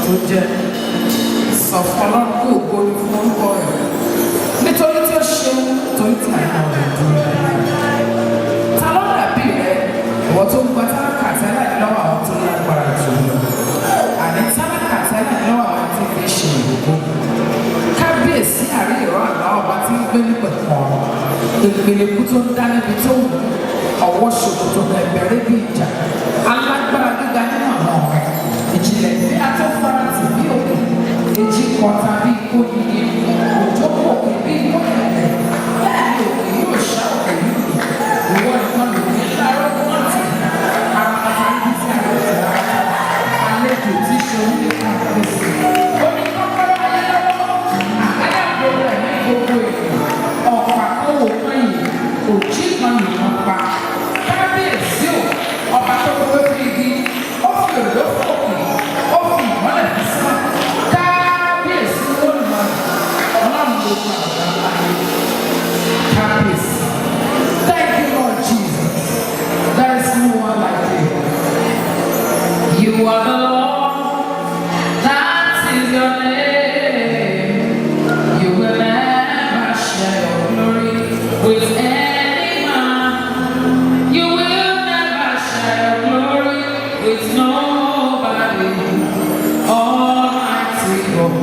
tó jẹ́ sọ fún Ọlọ́run kó ògo ní fún orúkọ rẹ̀ nítorí tí ó ṣe torí tí àìná rẹ̀ dúró ta ló dàbí rẹ̀ ìwọ tó ń gba tálákà tẹ́lẹ̀ lọ́wọ́ àwọn tó lágbára jù lọ àní tálákà tẹ́lẹ̀ lọ́wọ́ àwọn tí fi ṣe ìgbòho kábíyèsí àrí ìrọ̀ àná ọba tí ń gbé nípẹ̀ kan ìpeleku tó ń dá níbi tó wù ọwọ́ ṣòkòtò bẹ̀rẹ̀ bí ìjà alágbára gíga nínú àwọn ọ̀rẹ́ ìjìnlẹ̀ ìfẹ́ atọ́farasì bí òkè èjì kọta bí ikó yìí òjò kò òkè bí ikó ẹ̀rẹ̀ bẹ́ẹ̀ ni òkè yóò ṣá òkè yìí ìwọ nìkan ló ní lárọ́ wọn ti àpàtà ibi tí a lè tẹ̀lé àlejò tí ṣe ń lé káàkiri omi kọ́kọ́rọ́ ayé lọ́wọ́ àgáyàgbó rẹ̀ ní gbogbo èèyàn ọ̀pá kówó pẹ́yìn òjì kan nìkan pa kábíyèsí ò ọba tó kọ́wé fi igi ó fi òdò fòkè ó fi ìmọ́lẹ̀ fi sá kábíyèsí olùmọ̀ ọlọ́run ló gba ọ̀gá láyé kábíyèsí. Thank you, Lord Jesus. There is no one like you. You are the Lord, that is your name. You will never share your glory with any man. You will never share your glory with nobody. Almighty God,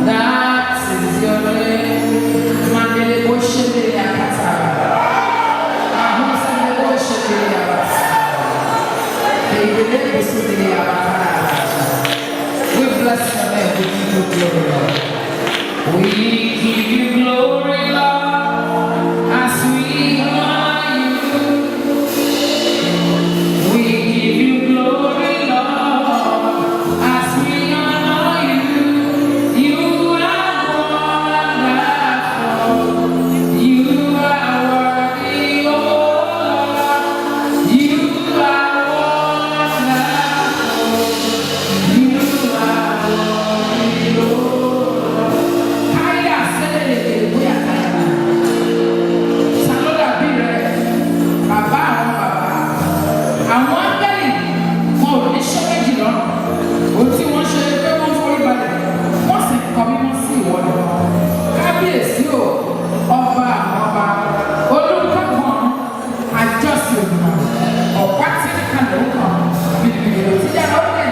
that is your name. Mandele boshele yakata. Ahusele boshele yakata. Ebele boshele yakata. We bless your name. We give you glory, Lord. We give you glory, Lord, as we honor you. We give you glory, Lord, as we honor you. You are wonderful. You are worthy, oh Lord. You are wonderful. You are worthy, oh Lord. Kaya sele we are kaya. Sanoda bire. Bàbá àwọn bàbá. Àwọn áńgẹ́lì wọn ò ní ṣe méjì lọ́rùn. Ohun tí wọ́n ṣe pé wọ́n forí balẹ̀, wọ́n sì kọ mímọ́ sí ìwọ lọ. Kábíyèsí o, ọba àwọn ọba, olórúkọ kan, àjọsìn òdùnà, ọ̀pá tí ń kan lòún kan, bìbìbì ló ti jáde ọ̀rẹ́,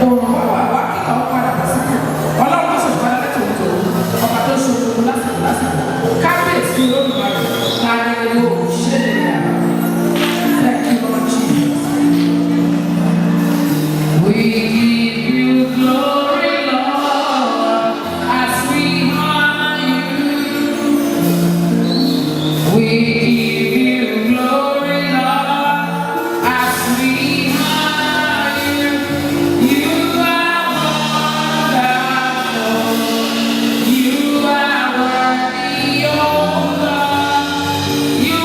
òòrùn wà wá wá kíkà ó padà bọ̀ sípò. Ọlọ́run sì padà lẹ́tọ̀ òtò, ọba tó ṣe òkú lásìkò lásìkò. Kábíyèsí olódùmarè, láàrin ìlú òṣèlú ìyá. Thank you, Lord Jesus. We give you glory, Lord, as we honor you. We give you glory, Lord, as we honor you. You are wonderful. You are worthy, oh Lord. You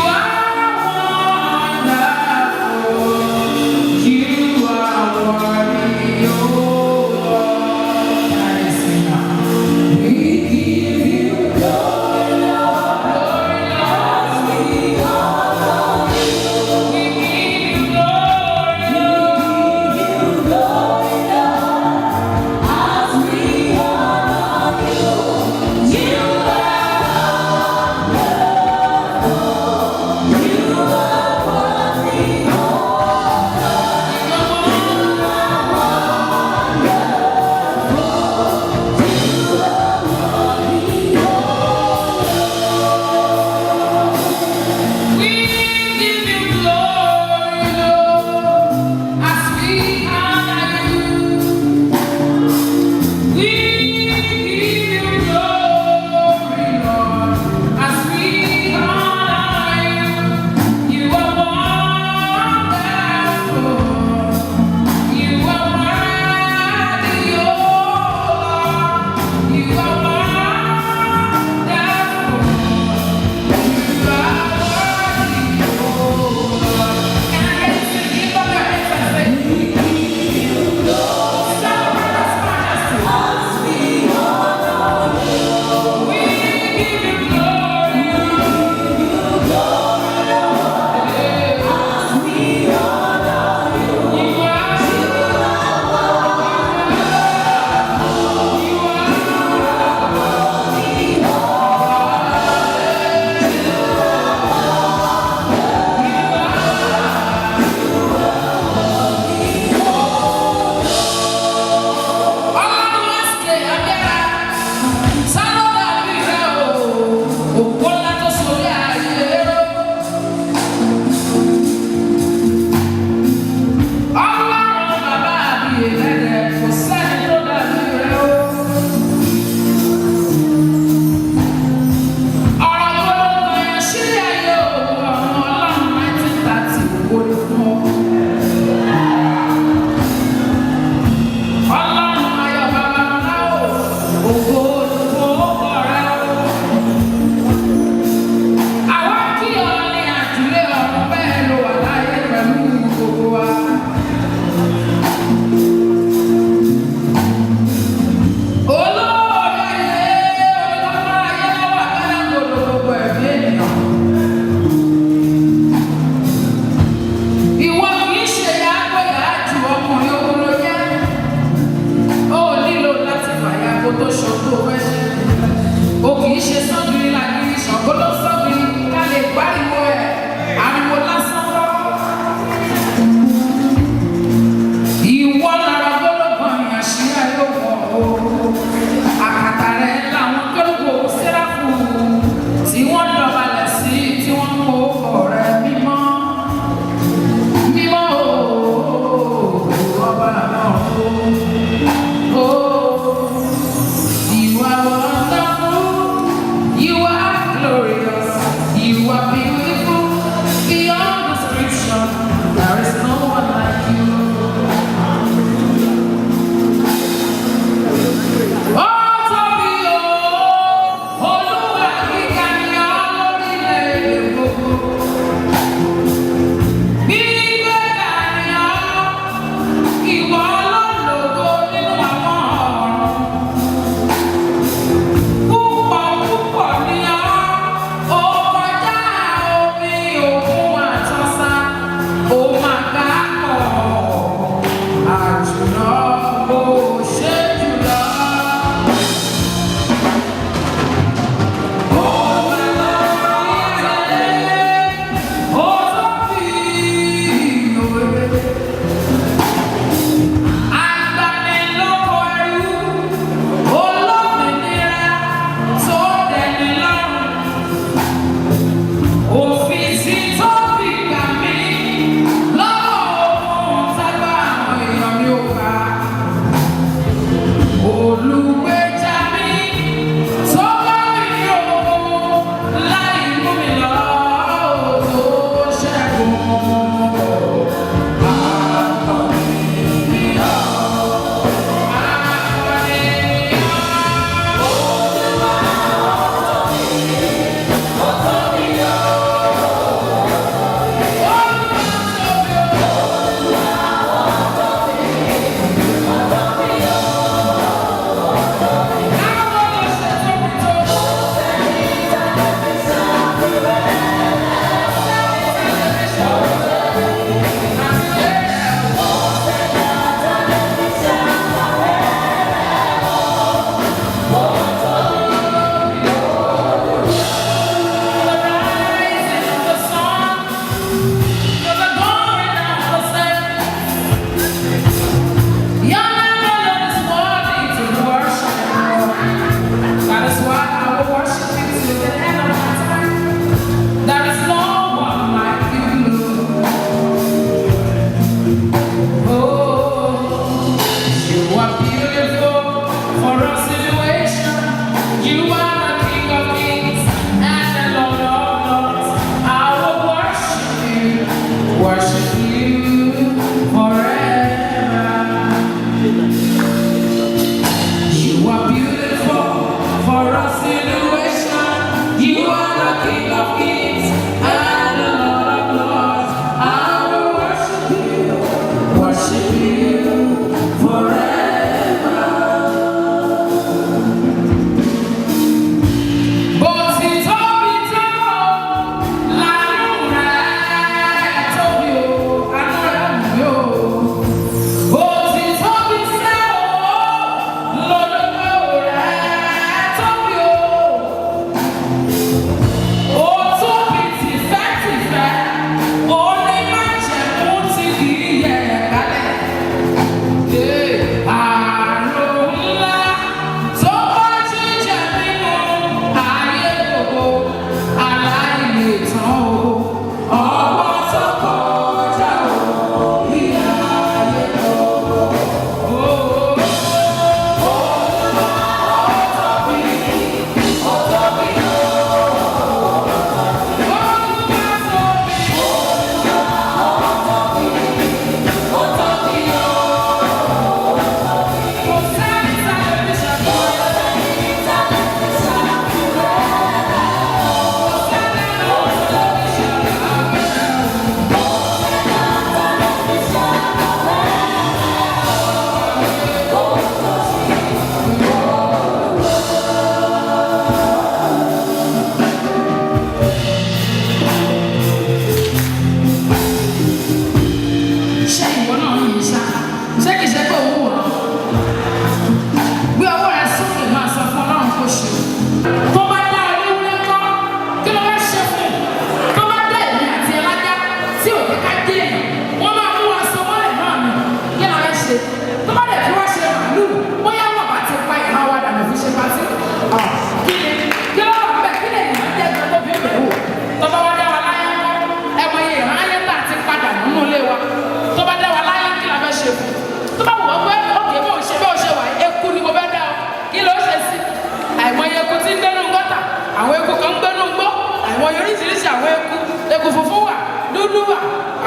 èkó funfun wà dúdú wà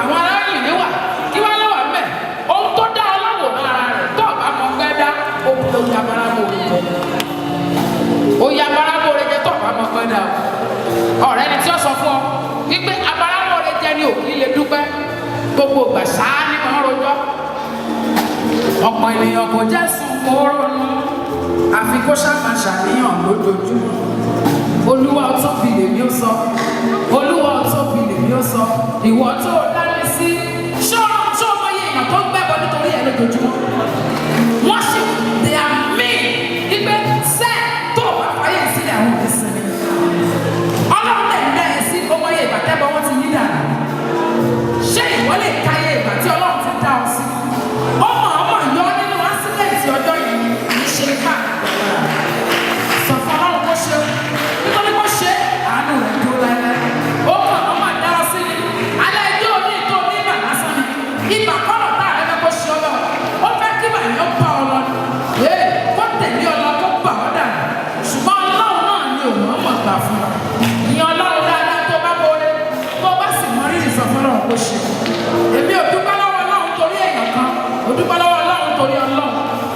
àwọn aráyìn ní wà kí wọ́n lọ́wọ́ mẹ́ ohun tó dá ọlọ́wọ́ ara rẹ̀ tó ọ̀bá mọ̀ pẹ́ dá oyè abarabo rẹ̀ jẹ́ oyè abarabo rẹ̀ jẹ́ tó ọ̀bá mọ̀ pẹ́ dá ọ̀rẹ́ ni tí ó sọ fún ọ wípé abarabo rẹ̀ jẹ́ ní òkú ilé dúpẹ́ gbogbo ìgbà sáá ní mọ̀ ń rojọ́ ọ̀pọ̀ ènìyàn kò jẹ́ sùn kóró nù àfi kó sábà ṣàníyàn lójoojúmọ́ olúwa tó fi lèmi ó sọ olúwa tó fi lèmi ó sọ ìwọ tó dání sí ṣó ọmọ yẹn èèyàn tó ń gbẹ́bọ nítorí ẹ̀ lójoojúmọ́ wọ́n ṣe they are mean ìgbẹ́ sẹ́ tó bá fàyè sílẹ̀ àwọn òbí sinmi ọlọ́run lè dá ẹ sí ọmọ yẹn ìgbà tẹ́bọ̀ wọ́n ti yí dànù ṣé ìwọ lè ka yẹ ìgbà tí ọlọ́run ti dá ọ sí ọmọ yọ nínú ásídẹ̀ǹtì ọjọ́ yìí ṣe ká sọ fún ọlọ́run kó ṣe nítorí kó ṣe àánú rẹ̀ dúró láyé ó kàn ọmọ àdára sí ni alẹ́ ẹjọ́ oní ìtò ní ìgbà lásán ni ìgbà kọ́nà tá a lẹ́nu kó ṣe ọ lọ ó fẹ́ kí bàyọ̀ bá ọ lọ ee kó tẹ̀lé ọ lọ kó bà ọ́ dà ṣùgbọ́n ọlọ́run náà ni òun ọmọ gbà fún ọ ní ọlọ́run dáadáa tó bá wọlé tó bá sì mọ rírì sọ fún ọlọ́run kó ṣe èmi ò dúpẹ́ lọ́wọ́ ọlọ́run torí èèyàn kan ò dúpẹ́ lọ́wọ́ ọlọ́run torí ọlọ́run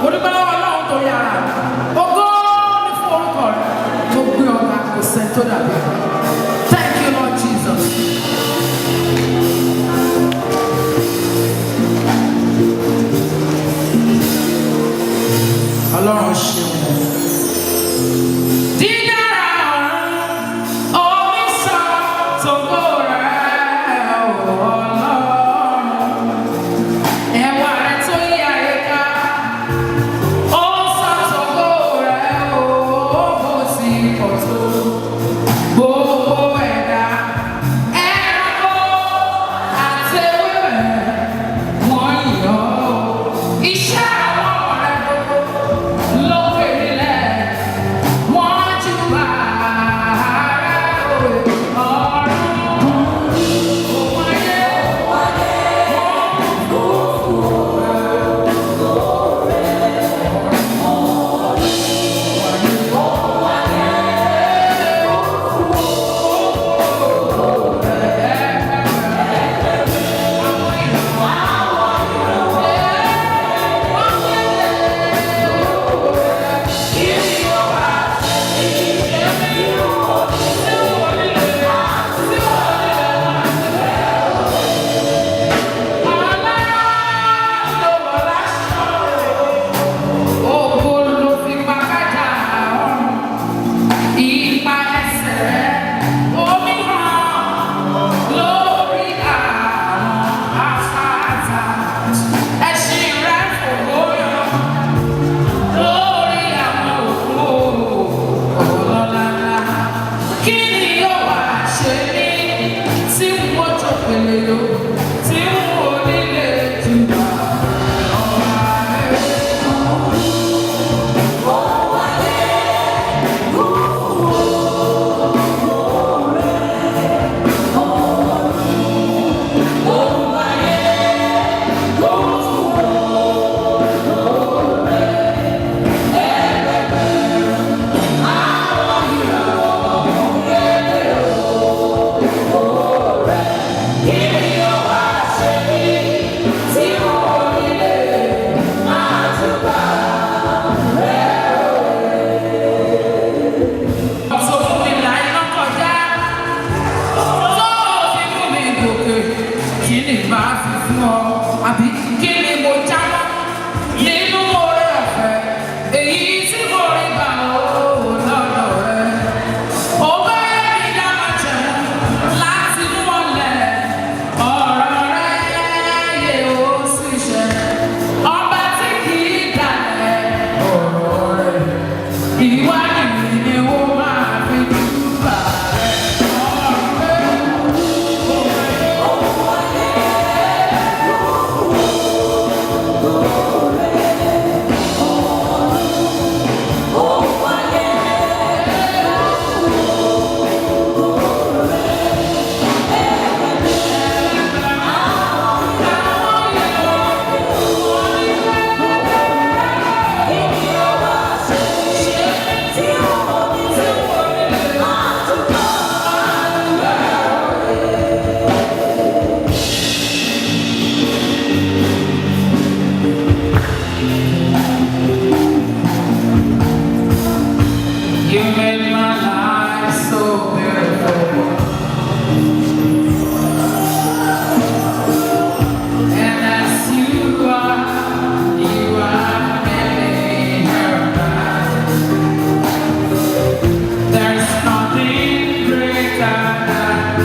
ò dúpẹ́ lọ́wọ́ ọlọ́run torí ara rẹ̀ ògo ní fún orúkọ rẹ̀ tó gbé ọba kò sẹ́ni tó dàbí ẹ̀. Thank you Lord Jesus. ọlọ́run ṣeun. dídára ọ̀run omi sọ tògbó rẹ̀ ọlọ́run ẹwà rẹ̀ tó yí ayé ká ó sọ tògbó rẹ̀ ó bó ti pọ̀ tó gbogbo ẹ̀dá ẹranko àti ewébẹ̀ wọ́n yìn ọ́ iṣẹ́ àwọn ọ̀rẹ́ gbogbo lókè nílẹ̀ wọ́n júbà rẹ̀ ọ̀run òun ayé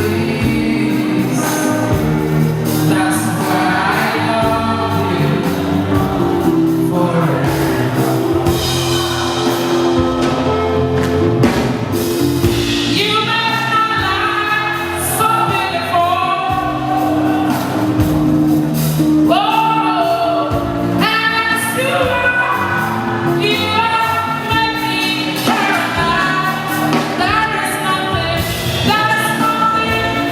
place. That's why I love you forever. You make my life so beautiful. Oh, and as you make me paradise. There is nothing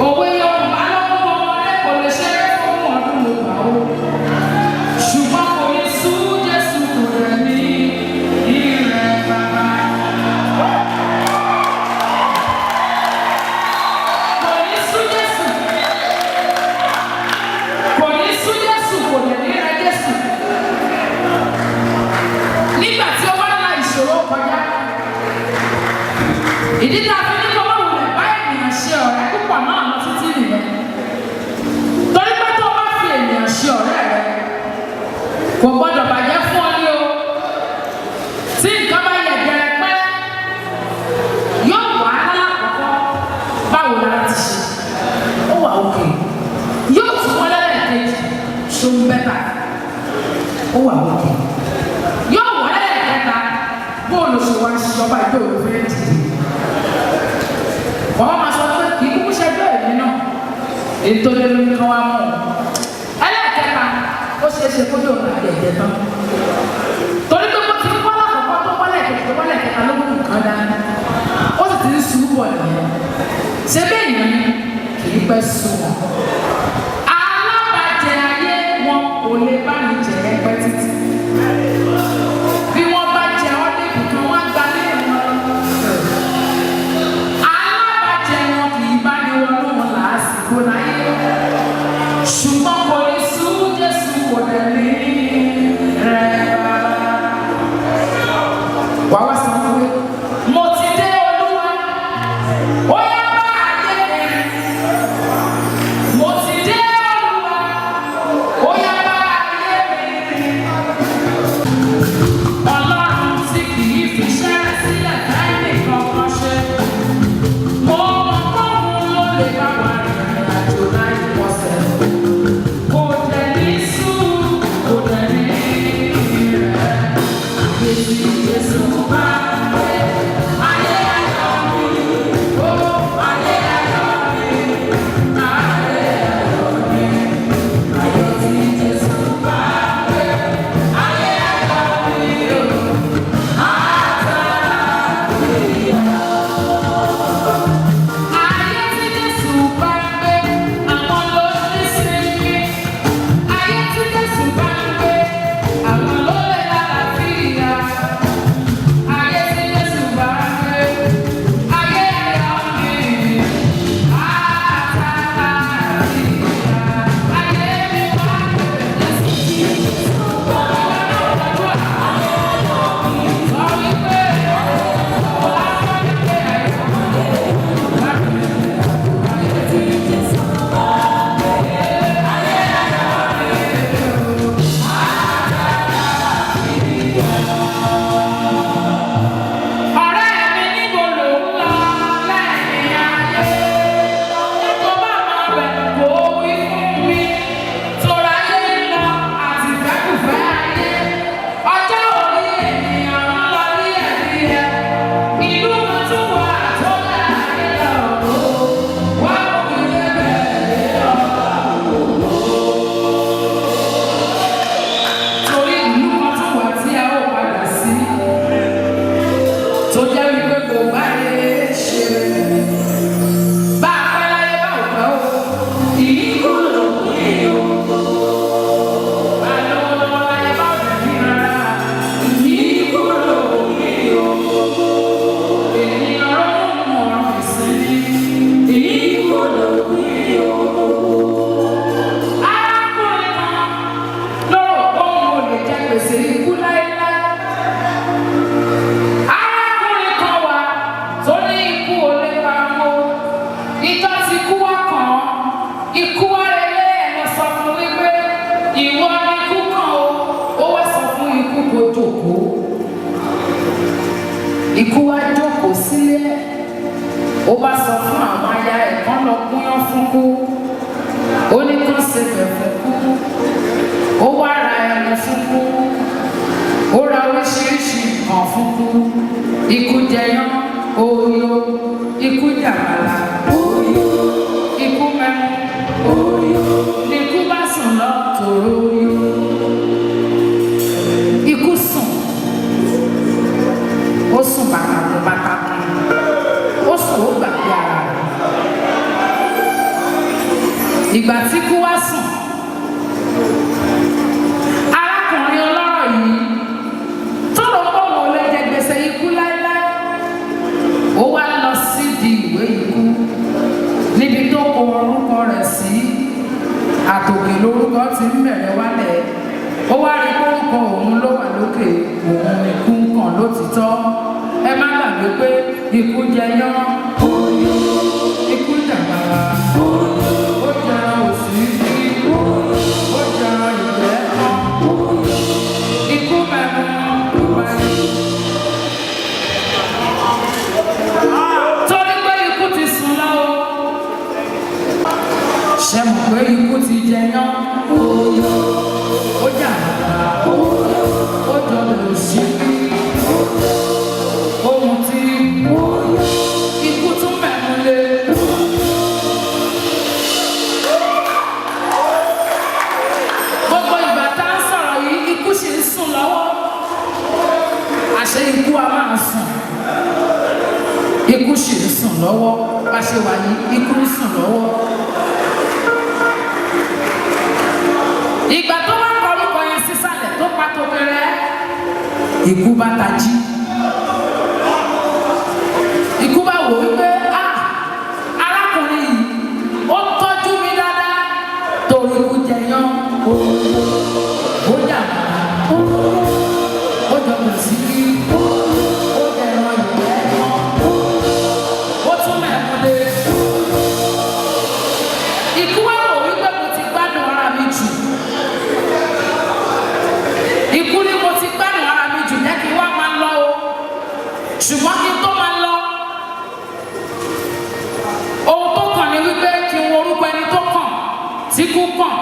Òwe Yorùbá lọ́wọ́ ọmọdé kò lè ṣeré fún ọdún ló gbà ó. Ṣùgbọ́n kò ní sú Jésù kò rẹ̀ ní ìrẹ̀ bàbá. Kò ní sú Jésù. Kò ní sú Jésù kò rẹ̀ ní ìrẹ̀ Jésù. Nígbà tí ó bá la ìṣòro kọjá. Ìdí tá a fi ní kọ́ wọ́n wulẹ̀ bá ènìyàn ṣe ọ̀rẹ́ púpọ̀ náà lọ títí nìyẹn. Torí pé tó o bá fi ènìyàn ṣe ọ̀rẹ́ rẹ, kò gbọ́dọ̀ bàjẹ́ fún ọ ní o. Tí nǹkan bá yẹ gẹ̀rẹ́ pẹ́, yóò wà á lákòókò báwo lára ti ṣe. Ó wà òkè. Yóò tún wọ́n lẹ́lẹ́kejì ṣó ń bẹ́tà. Ó wà òkè. Yóò wà lẹ́lẹ́kẹta bóòlù ṣe wá ṣọba ìjọ òfin dìde. Wọ́n máa sọ pé kì í kúkú ṣẹjọ́ èmi náà. Ètò ìlú ni wọ́n á mú un. Ẹlẹ́ẹ̀kẹta, ó ṣeé ṣe kó yóò rà ẹ̀jẹ̀ tán. Torí pé kó ti kọ́ lákòókò tó kọ́lẹ̀ kẹ̀kẹ́ tó kọ́lẹ̀ kẹta ló mú nǹkan dání. Ó sì ti ń sùn bọ̀ nìyẹn. Ṣé bẹ́ẹ̀ yẹn ni kì í pẹ́ sùn wọn? Alábàjẹ́ ayé wọn kò lè bá mi jẹ ẹgbẹ́ títí. Bí wọ́n bá jẹ ọ́ débi kan, wọ́n á gba nínú wọn. Alábàjẹ́ wọn kì í bá ní wọn lóhùn làásìkò láyé. Ṣùgbọ́n kò ní sú Jésù kò dẹ̀ ní rẹ̀ bá. Wàá wá sọ fún mi, mo ti dé Olúwa, ó yá bá ayé mi. Mo ti dé Olúwa, ó yá bá ayé mi. Ọlọ́run tí kì í fi ṣẹ́rẹ́ sílẹ̀ láìní kankan ṣe. Mo mọ̀ fóun ló lè bá wa rìnrìn àjò láì pọ̀sẹ̀. Kò dẹ̀ ní sú, kò dẹ̀ ní rẹ̀. Èsì Jésù bá gbé ayé ayọ̀ mi. Ó ayé ayọ̀ mi. Ayé ayọ̀ mi. Ayé tí Jésù bá gbé ayé ayọ̀ mi. Ayé tí Jésù bá gbé àwọn ló ní sinmi. Ayé tí Jésù bá gbé àwọn ló lè lálàáfíà. Ayé tí Jésù bá gbé ayé ayọ̀ mi. Ayé mi bá gbé Jésù tí Jésù bá gbé. Sọ wípé ọ̀rẹ́ mi níbo ló ń lọ lẹ́yìn ayé? Tó bá máa bẹ̀ kó wí fún mi. Tóra ayé ń lọ àti ìfẹ́kùfẹ́ ayé. Ọjọ́ orí ènìyàn ń lọ díẹ̀díẹ̀. Ìlú kan tún wà tó dá ayé lọ. Wá mú mi débẹ̀ lọ. Torí ìlú kan tún wà tí a ó padà sí. Tó jẹ́ wípé kò bá lè ṣe. Bá a pẹ́ láyé bá ò pẹ́ o. Ìyíkú ló pé o. Bá a lọ́wọ́ lọ́wọ́ láyé bá ò lè ní rárá. Ìyíkú ló pé o. Ènìyàn rọ́ọ̀mù ọ̀rọ̀ ìsinmi. Ìyíkú ló pé o. Arákùnrin kan lọ́rọ̀ òun ò lè jẹ gbèsè ikú láéláé. Arákùnrin kan wà tó ní ikú ò lè pa mọ́. Ìjọ tí ikú wá kàn án, ikú wá relé ẹ̀ lọ sọ fún wípé ìwọ ni ikú kàn ó. Ó wá sọ fún ikú kó jókòó. Ikú wá jókòó sílé. Ó bá sọ fún àwọn aya ẹ̀ kán lọ gúnyán fún kú. Ó ní kán sebẹ̀ fún kú. Ó wá ra ẹran fún kú. Ó ra oríṣiríṣi nǹkan fún kú. Ikú jẹyán, oyo. Ikú jàmàlà, oyo. Ikú mẹ́mu, oyo. Ikú bá sùn lọ tòró oyo. Ikú sùn. Ó sùn bàtàkùn bàtàkùn. Ó sùn ó gbàgbé ara rẹ̀. ìgbà tí kú wá sùn arákùnrin ọlọ́rọ̀ yìí tó lọ bọ́ wọn lè jẹ gbèsè ikú láéláé ó wá lọ sídìí ìwé ikú níbi tó kọ orúkọ rẹ̀ sí àtòkè lórúkọ tí ń bẹ̀rẹ̀ wálẹ̀ ó wá rí orúkọ òun ló wà lókè òun ikú kan lótìtọ́ ẹ má gbàgbé pé ikú jẹyán ikú jàgbára ó jẹran òsì ó jẹran ìgbẹ́ kan ikú mẹ́rin ìwáyé. torí pé ikú ti sùn lọ́wọ́ ṣe mọ̀ pé ikú ti jẹyán ó jàgbára ó jẹran òsì ohun tí ikú tún mẹ́rin lé. gbogbo ìgbà tá a ń sọ̀rọ̀ yìí ikú ṣì ń sùn lọ́wọ́ àṣẹ ikú a máa sùn ikú ṣì ń sùn lọ́wọ́ bá ṣe wà ní ikú ń sùn lọ́wọ́. ìgbà tó wá kọ orúkọ yẹn sísàlẹ̀ tó pa tó bẹ̀rẹ̀ ikú bá tají. Ikú bá wò wípé arákùnrin yìí ó tọ́jú mi dáadáa torí ikú jẹyán ó jàmbá ó jọ̀gbọ̀n sí ó jẹran ìgbẹ́ kan ó tún mẹ́kúndé. Ikú wá wò wípé mo ti gbádùn ara mi jù ikú ni mo ti gbádùn ara mi jù jẹ́ kí wá máa lọ o ṣùgbọ́n kí n tó máa lọ. ohun tó kàn ní wípé kí n wo orúkọ ẹni tó kàn tí kú kàn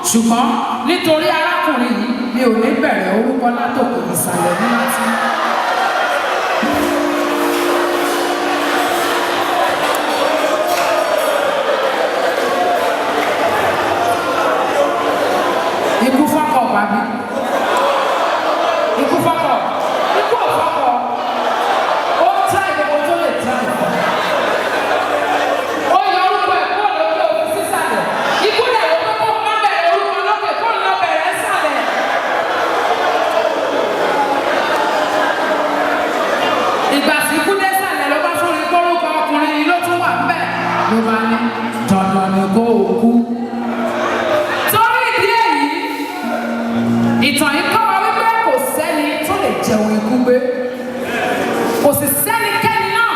ṣùgbọ́n nítorí arákùnrin yìí mi ò ní bẹ̀rẹ̀ orúkọ látòkè ìsàlẹ̀ ní láti. ikú fọ́kọ̀ bàbí ikú fọ́kọ̀ ikú ò fọ́kọ̀ ó ń tá ìdòwò tó lè tá ìfọ́. Ikú lè wọ́n pé kó má bẹ̀rẹ̀ orúkọ lókè kó ń lọ bẹ̀rẹ̀ sàlẹ̀. Ìgbà tí ikú dé sàlẹ̀ ló bá fún mi kórúkọ ọkùnrin yìí ló tún wà ńbẹ̀. Ló bá ní dandan ni kó o kú. Torí ìdí èyí, ìtàn yìí kọ́ wa wípé kò sẹ́ni tó lè jẹun ikú gbé. Kò sì sẹ́nikẹ́ni náà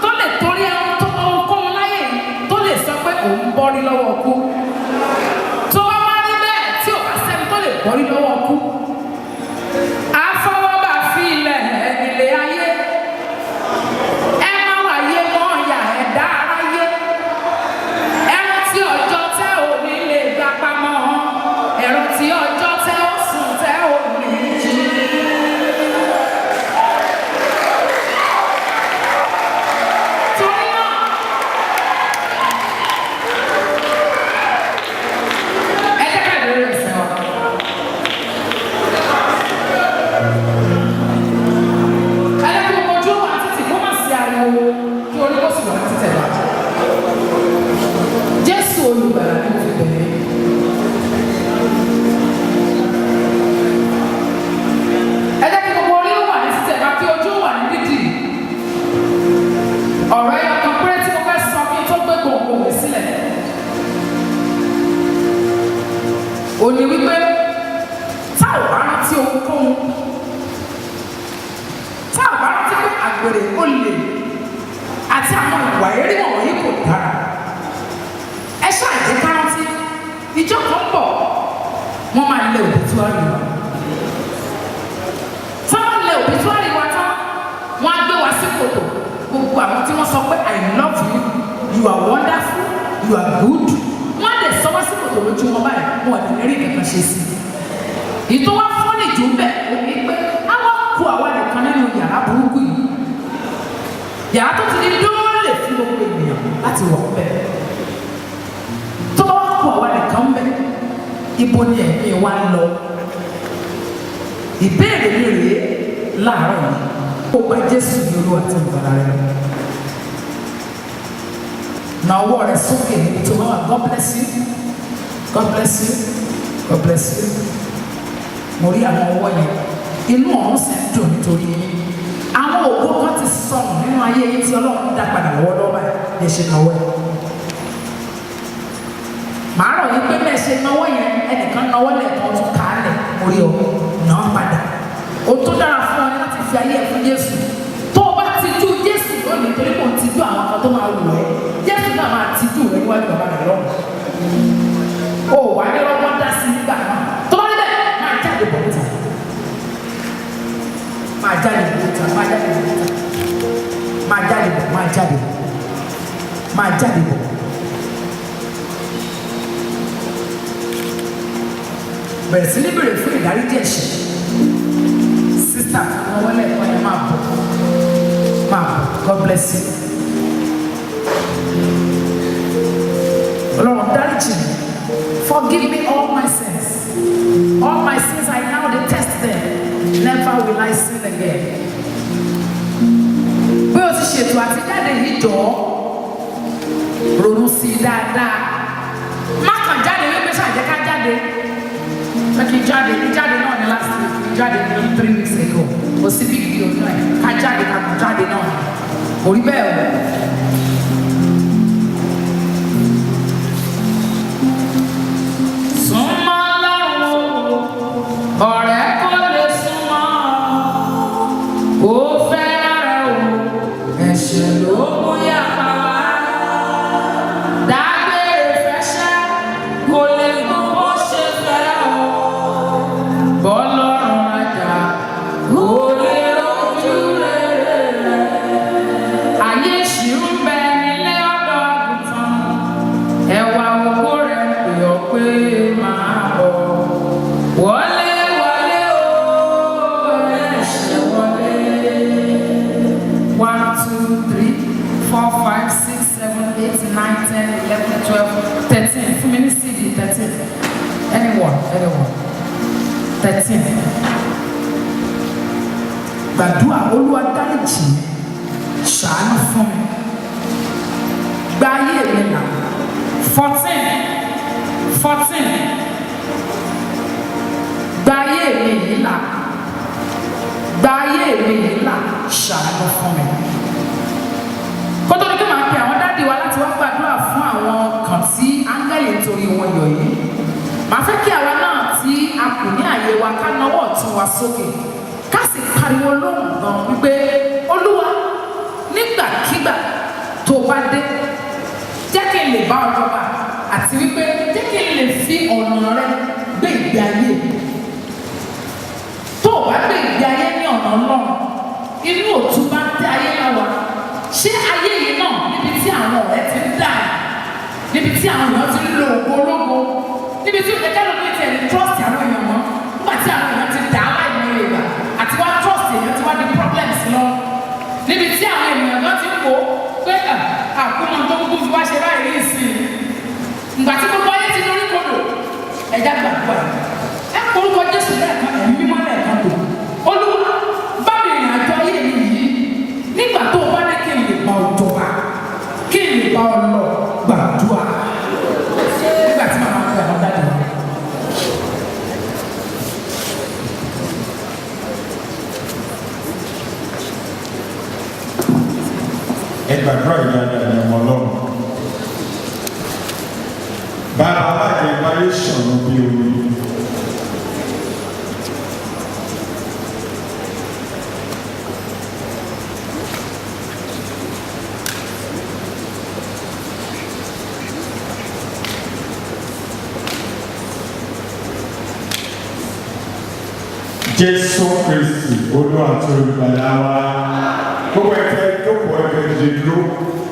tó lè torí ẹran tó ohunkóhun láyé tó lè sọ pé òun bọ́rí lọ́wọ́ kú. Tó wá wá ní bẹ́ẹ̀ tí ò bá sẹ́ni tó lè bọ́rí lọ́wọ́ kú. Àfọwọ́bà fi ilẹ̀ nílé ayé. Ẹ má wáyé mọ́ ọ̀yà ẹ̀dá aráyé. Ẹran tí ọjọ́ tẹ́ ò ní lè gbà pamọ́. Ẹran tí ọjọ́ tẹ́ ó sùn tẹ́ ò ní jí. Torí náà, ẹ jẹ́ ká lórí ẹsẹ̀ wa. Ẹ jẹ́ kí gbogbo ojú wa títì kó má sí ariwo kí orí kó sì wà ní títẹ̀ bá. Jésù olùgbàlà ni mo fi bẹ̀rẹ̀. Ẹ jẹ́ kí gbogbo orí wà ní títẹ̀ bá kí ojú wà ní dídì. Ọ̀rọ̀ ẹyọ kan péré tí mo fẹ́ sọ kí n tó gbé gbòǹgbò mi sílẹ̀. Ó ní wípé tá ò bá rántí ohunkóhun, tá ò bá rántí pé àgbèrè olè àti àwọn ìwà eré wọ̀nyí kò dára. Ẹ ṣáàjẹ́ ká rántí ìjọ kan bọ̀ wọ́n máa lé òbítúárì wa. Tí wọ́n lé òbítúárì wa tán, wọ́n á gbé wa sí kòtò. Gbogbo àwọn tí wọ́n sọ pé I love you, you are wonderful, you are good. Wọ́n á lè sọ wá sí kòtò lójú wọn báyìí, wọn ò ní rí nǹkan ṣe sí i. Ìtò wá fọ́nì jù ń bẹ̀ ó ní pé àwọn kú àwa nìkan nínú yàrá burúkú yìí. Yàrá tó ti di dóòlè fún gbogbo ènìyàn láti wọ̀ bẹ́ẹ̀. Tó bá wá kú àwa nìkan bẹ́ẹ̀, ibo ni ẹ̀mí wa ń lọ? Ìbéèrè mi rèé láàárọ̀ yìí. Ó gba Jésù ní Olúwa àti ìgbàlà rẹ̀. Now what is okay to God bless you. God bless you. God bless you. Moria mo woye. Inú ọ̀run sì ń dùn nítorí yín. Àwọn ògo kan ti sọnù nínú ayé yín tí Ọlọ́run dá padà lọ́wọ́lọ́wọ́ báyìí lè ṣe náwó ẹ̀. Màá rọ̀ yín pé bẹ́ẹ̀ ṣe náwó yẹn ẹnìkan náwó lẹ́ẹ̀kan tún kàálẹ̀ orí ọ̀ náà padà. O tó dára fún ọ ní láti fi ayé ẹ̀ fún Jésù. Tó o bá ti jú Jésù lónìí torí kò ti jú àwọn kan tó máa wù ẹ́. Jésù náà máa ti jú rẹ̀ níwájú bàbá rẹ̀ lọ́rùn. O wà ní ọgbọ́n dá sí nígbà náà. Tó bá níbẹ̀ máa jáde bọ̀ níta. Máa jáde bọ̀ níta. Máa jáde bọ̀ níta. Máa jáde bọ̀. Máa jáde bọ̀. Máa jáde bọ̀. Bẹ̀rẹ̀ sí ní bèrè fún ìdáríjì ẹ̀ṣẹ̀. Sísá àwọn wọlé ẹ̀kọ́ yẹn máa bọ̀. Máa bọ̀. God bless you. Ọlọ́run dáríjì mi. Forgive me all my sins. All my sins I now detest them. Never will I sin again. Bí o ti ṣètò àtijáde yìí jọ ronú sí i dáadáa. Má kàn jáde wípé ṣàjẹ́ ká jáde. Ṣé kí jáde náà ní last week, jáde ní 3 weeks ago. Kò sí big deal náà. Ká jáde náà. Kò rí bẹ́ẹ̀ o. Ọ̀rẹ́ kò lè súnmọ́, ó fẹ́ràn o, ẹ̀ṣẹ̀ ló mú yàrá wá. Dágbére fẹ́ṣẹ́, kò lè mọ bó ṣe fẹ́ o. Bọ́lọ́run rajà, kò lè rojú rere rẹ̀. Ayé ìṣirò ń bẹ nílé ọ̀dọ́ àgùntàn, ẹ̀wà ògbó rẹ̀ pè ọ́ pé máa bọ̀. Wọlé. 4, 5, 6, 7, 8, 9, 10, 11, 12, 13. Too many CD, 13. Anyone. 13. Gbàdúrà Olúwa dáríjì mi, ṣàánú fún mi. Gba ayé mi là. 14. Gba ayé mi yìí là. Gba ayé mi yìí là, ṣàánú fún mi. Kótó ní kí máa pe àwọn dáàdì wa láti wá gbàdúrà fún àwọn kan tí áńgẹ́lì nítorí wọn yọ yìí. Màá fẹ́ kí àwa náà tí a kù ní àyè wa ká nawọ́ ọ̀tún wa sókè. Ká sì pariwo lóhùn gan wípé Olúwa nígbàkígbà tó bá dé jẹ́ kí n lè bá ọ jọba àti wípé jẹ́ kí n lè fi ọ̀nà rẹ gbé ìgbé ayé. Tó o bá gbé ìgbé ayé ní ọ̀nà Ọlọ́run, inú òtún bá tẹ ayé náà wá. Ṣé ayé yìí náà níbi tí àwọn ọ̀rẹ́ ti ń dà, níbi tí àwọn èèyàn ti ń lo ògo ológo, níbi tí ẹ̀ka ló ní tiẹ̀ ní trust àwọn èèyàn mọ́, nígbà tí àwọn èèyàn ti dà á láì mọ ìgbà àti wá trust èèyàn ti wá ní problems lọ, níbi tí àwọn èèyàn náà ti ń wò ó pé àkúmọ̀ tó kúkú fi wá ṣe báyìí ní ìsìn. Ìgbà tí gbogbo ayé ti lórí kodò, ẹ̀já gbàgbọ́ ẹ̀ orúkọ Jésù lẹ́ẹ̀kan ẹ̀mí mímọ́ lẹ́ẹ̀kan tó. Olúwa bá mi rìn àjọ ayé mi yìí nígbà tó o bá ní kí n lè bá ọ jọba, kí n lè bá ọ lọ gbàdúrà. Nígbà tí màmá fẹ́ àwọn dájú wa. Ẹ gbàdúrà ìdáadáa ní ọmọ Ọlọ́run. Bàbá bàjẹ́ wáyé ṣọ̀nà bí omi. Jésù Kristi Olúwa àti Olùgbàlà wa. Gbogbo ẹ̀fẹ́ jókòó ẹ̀fẹ́ ìdè dúró.